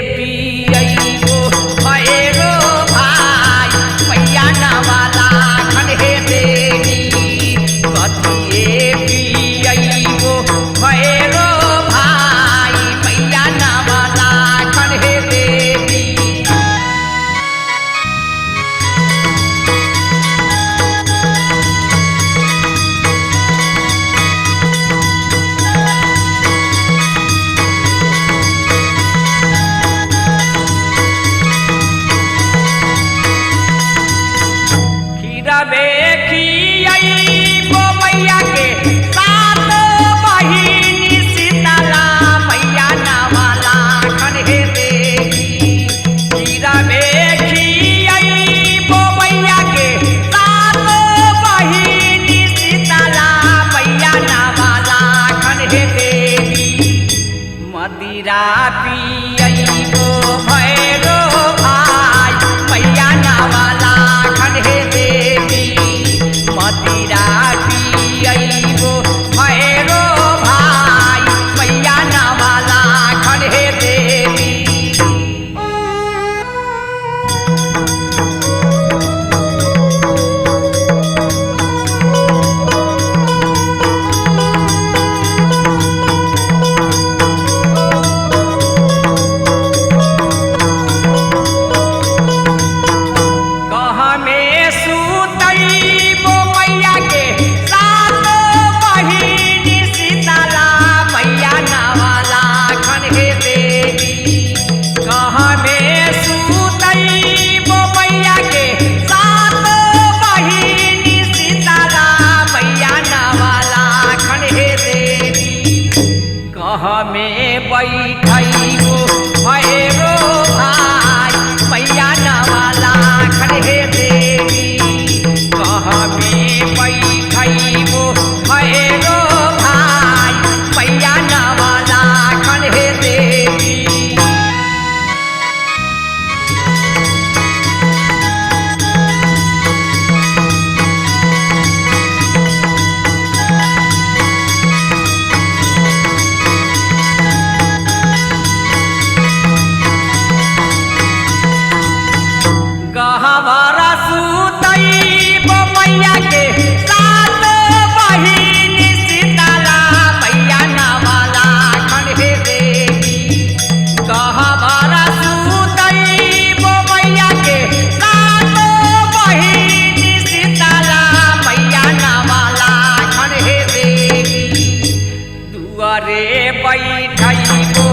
पियइबो भैरो भाई मैया नवाला खन हे देवी कथिए पियइबो भैरो भाई मैया नवाला खन हे देवी खियइबो मैया के सात बहिनी शीतला मैया नवाला खन हे देवी खियइबो मैया के सात बहिनी शीतला मैया नवाला खन हे देवी मदिरा पियइबो भैरो भाई मैया नवाला खन हे देवी मदिरा पियइबो भैरो भाई मैया नवाला खन हे देवी में बैठइबो भैरो भाई मैया नवाला खन हे देवी में बैठइबो भैरो भाई मैया नवाला खन हे देवी गहवारा सुतइबो मैया के सात बहिनी शीतला मैया नवाला खन हे देवी गहवारा सुतइबो मैया के सात बहिनी शीतला मैया नवाला खन हे देवी दुआरे बैठइबो